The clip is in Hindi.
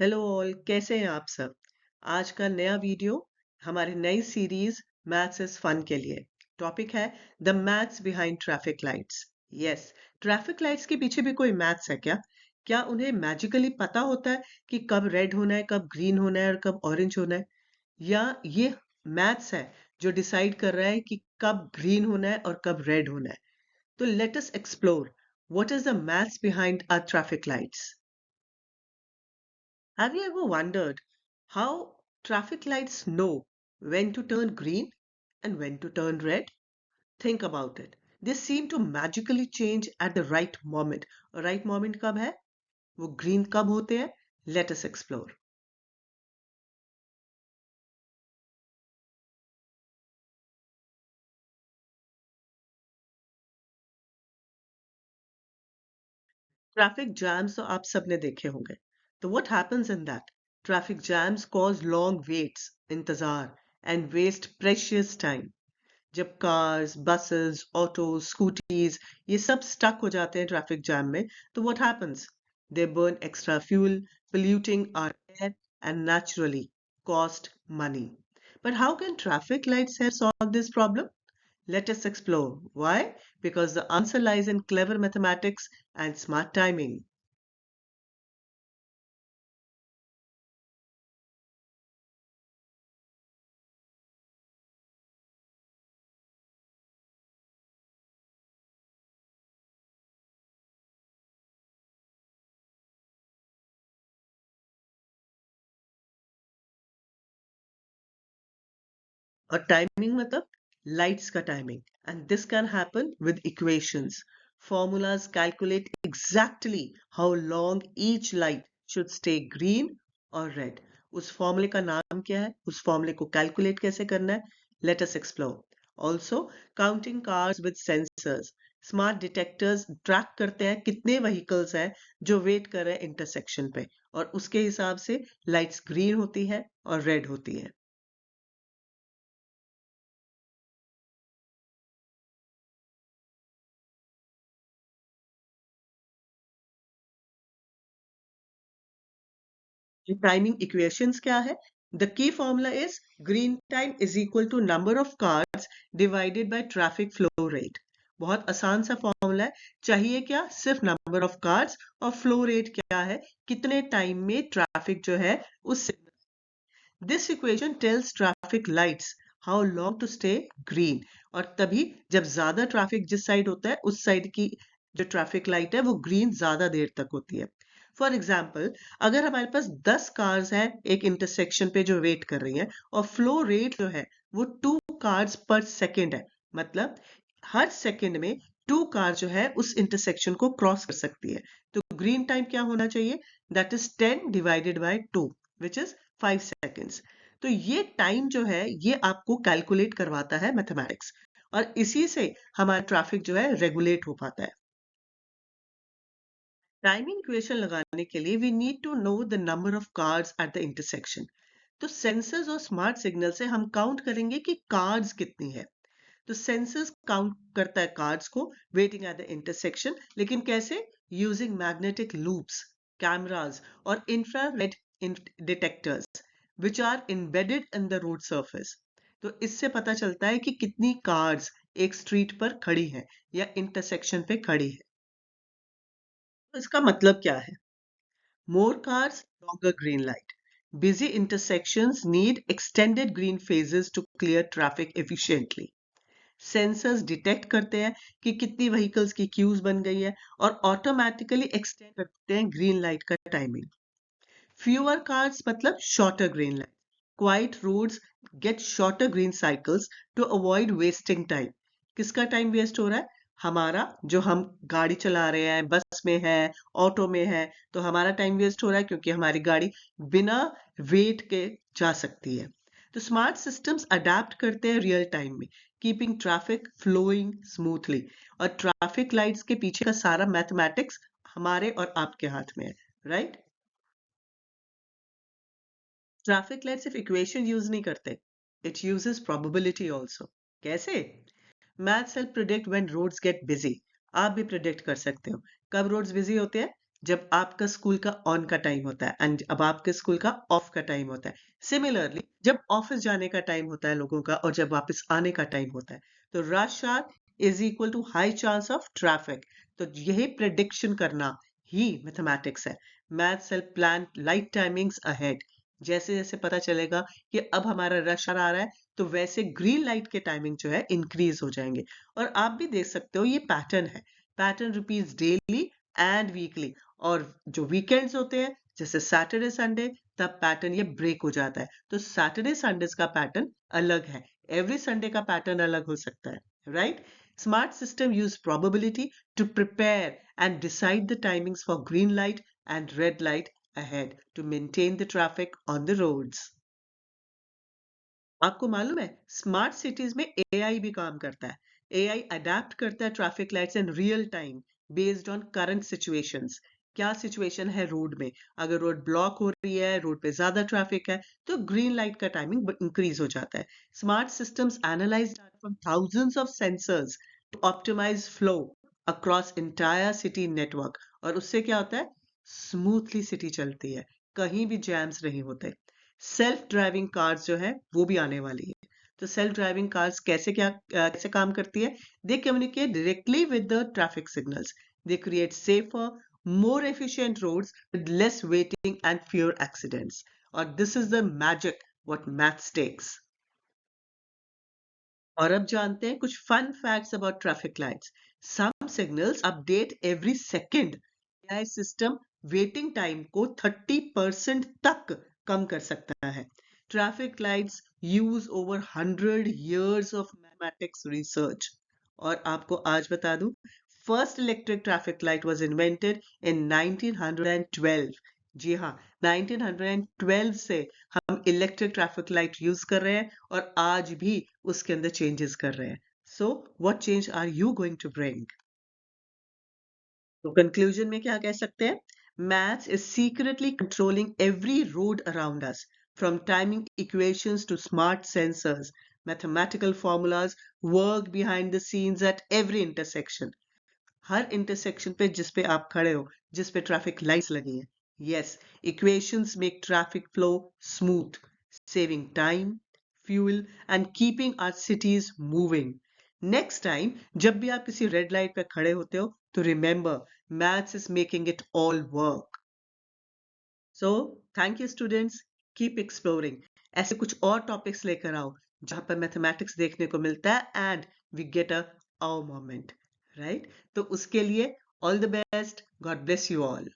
हेलो ऑल, कैसे हैं आप सब? आज का नया वीडियो हमारी नई सीरीज मैथ्स इज फन के लिए। टॉपिक है the maths behind traffic lights. Yes, traffic lights के पीछे भी कोई मैथ्स है क्या? क्या उन्हें मैजिकली पता होता है कि कब रेड होना है, कब ग्रीन होना है और कब ऑरेंज होना है? या ये मैथ्स है जो डिसाइड कर रहा है कि कब ग्रीन होना है और कब रेड होना है? तो let us explore what is the maths behind our traffic lights. Have you ever wondered how traffic lights know when to turn green and when to turn red? Think about it. They seem to magically change at the right moment. और right moment कब है? वो green कब होते हैं? Let us explore. Traffic jams तो आप सबने देखे होंगे. तो what happens in that? Traffic jams cause long waits, इंतजार, and waste precious time. जब कार्स, बसेस, ऑटोज, स्कूटीज ये सब स्टक हो जाते हैं ट्रैफिक जैम में, तो what happens? They burn extra fuel, polluting our air and naturally cost money. But how can traffic lights help solve this problem? Let us explore. Why? Because the answer lies in clever mathematics and smart timing. और टाइमिंग मतलब लाइट्स का timing, and this can happen with equations. Formulas calculate exactly how long each light should stay green or red. उस फॉर्मूले का नाम क्या है? उस फॉर्मूले को कैलकुलेट कैसे करना है? Late us explore. Also counting cars with sensors. Smart detectors track करते हैं कितने व्हीकल्स हैं जो वेट कर रहे हैं इंटरसेक्शन पे, और उसके हिसाब से लाइट्स ग्रीन होती है और रेड होती है. टाइमिंग इक्वेशंस क्या है? The key formula is green time is equal to number of cars divided by traffic flow rate. बहुत आसान सा फॉर्मूला है. चाहिए क्या? सिर्फ नंबर ऑफ कार्स, और फ्लो रेट क्या है? कितने टाइम में ट्रैफिक जो है उस. This equation tells traffic lights how long to stay green. और तभी जब ज्यादा ट्रैफिक जिस साइड होता है उस साइड की जो ट्रैफिक लाइट है वो ग्रीन ज्यादा देर तक होती है. फॉर एग्जाम्पल, अगर हमारे पास 10 कार्स हैं एक इंटरसेक्शन पे जो वेट कर रही हैं, और फ्लो रेट जो है वो 2 कार्स पर सेकेंड है, मतलब हर सेकेंड में 2 कार जो है उस इंटरसेक्शन को क्रॉस कर सकती है, तो ग्रीन टाइम क्या होना चाहिए? That is 10 divided by 2, which is 5 seconds. तो ये टाइम जो है ये आपको कैलकुलेट करवाता है मैथमेटिक्स, और इसी से हमारा ट्रैफिक जो है रेगुलेट हो पाता है. टाइमिंग इक्वेशन लगाने के लिए we need to know the number of cars at the intersection. तो सेंसर्स और स्मार्ट सिग्नल से हम काउंट करेंगे कि कार्स कितनी है. तो सेंसर्स काउंट करता है कार्स को वेटिंग एट द इंटरसेक्शन, लेकिन कैसे? यूजिंग मैग्नेटिक लूप्स, कैमरास और infrared detectors which are embedded in the road surface. तो इससे पता चलता है कि कितनी कार्स एक स्ट्रीट पर खड़ी हैं या इंटरसेक्शन पे खड़ी है. तो इसका मतलब क्या है? More cars, longer green light. Busy intersections need extended green phases to clear traffic efficiently. Sensors detect करते हैं कि कितनी व्हीकल्स की क्यूज बन गई है, और ऑटोमेटिकली एक्सटेंड करते हैं ग्रीन लाइट का टाइमिंग. फ्यूअर कार्स मतलब shorter green light. Quiet roads get shorter green cycles to avoid wasting time. किसका टाइम वेस्ट हो रहा है? हमारा. जो हम गाड़ी चला रहे हैं, बस में है, ऑटो में है, तो हमारा टाइम वेस्ट हो रहा है क्योंकि हमारी गाड़ी बिना वेट के जा सकती है. तो स्मार्ट सिस्टम्स अडेप्ट करते हैं रियल टाइम में, कीपिंग ट्रैफिक फ्लोइंग स्मूथली. और ट्रैफिक लाइट्स के पीछे का सारा मैथमेटिक्स हमारे और आपके हाथ में है, राइट? ट्रैफिक लाइट सिर्फ इक्वेशन यूज नहीं करते, इट यूजेस प्रोबेबिलिटी आल्सो. कैसे? Maths help predict when roads get busy. आप भी प्रिडिक्ट कर सकते हो कब रोड्स बिजी होते हैं. जब आपका स्कूल का ऑन का टाइम होता है एंड अब आपके स्कूल का ऑफ का टाइम होता है। सिमिलरली जब ऑफिस जाने का टाइम होता है लोगों का और जब वापस आने का टाइम होता है, तो rush hour is equal to high chance of traffic. तो यही प्रिडिक्शन करना ही मैथमेटिक्स है। Maths help plan light timings ahead. जैसे जैसे पता चलेगा कि अब हमारा रश आ रहा है, तो वैसे ग्रीन लाइट के टाइमिंग जो है इंक्रीज हो जाएंगे। और आप भी देख सकते हो ये पैटर्न है। Pattern repeats daily and weekly. और जो वीकेंड्स होते हैं जैसे सैटरडे संडे, तब पैटर्न ये ब्रेक हो जाता है। तो सैटरडे संडेज का पैटर्न अलग है, एवरी संडे का पैटर्न अलग हो सकता है, right? Smart system use probability to prepare and decide the timings for green light and red light ahead to maintain the traffic on the roads. आपको मालूम है स्मार्ट सिटीज में एआई भी काम करता है। एआई अडेप्ट करता है traffic lights in real time based on current situations. क्या सिचुएशन है रोड में? अगर रोड ब्लॉक हो रही है, रोड पे ज्यादा ट्रैफिक है, तो ग्रीन लाइट का टाइमिंग इंक्रीज हो जाता है। Smart systems analyse data from thousands of sensors to optimise flow across entire city network. और उससे क्या होता है? स्मूथली सिटी चलती है, कहीं भी जैम्स नहीं होते। सेल्फ ड्राइविंग कार्स जो है वो भी आने वाली है। तो सेल्फ ड्राइविंग कार्स कैसे काम करती है? दे communicate directly with the traffic signals. They create safer, more efficient roads with less waiting and fewer accidents. और this is the magic what maths takes. और अब जानते हैं कुछ fun facts about traffic lights. Some signals update every second. AI system waiting time को 30% तक कम कर सकता है। Traffic lights use over 100 years of mathematics research। और आपको आज बता दूं, first electric traffic light was invented in 1912। जी हाँ, 1912 से हम इलेक्ट्रिक ट्रैफिक लाइट यूज कर रहे हैं और आज भी उसके अंदर चेंजेस कर रहे हैं। So what change are you going to bring? तो कंक्लूजन में क्या कह सकते हैं? Maths is secretly controlling every road around us, from timing equations to smart sensors. Mathematical formulas work behind the scenes at every intersection. हर इंटरसेक्शन पे जिस पे आप खड़े हो, जिस पे ट्रैफिक लाइट्स लगी हैं, yes, equations make traffic flow smooth, saving time, fuel and keeping our cities moving. Next time जब भी आप किसी रेड लाइट पे खड़े होते हो, तो remember, maths is making it all work. So thank you students, keep exploring. ऐसे कुछ और टॉपिक्स लेकर आओ जहां पर मैथमेटिक्स देखने को मिलता है एंड वी गेट अ आव मोमेंट, राइट? तो उसके लिए all the best, God bless you all.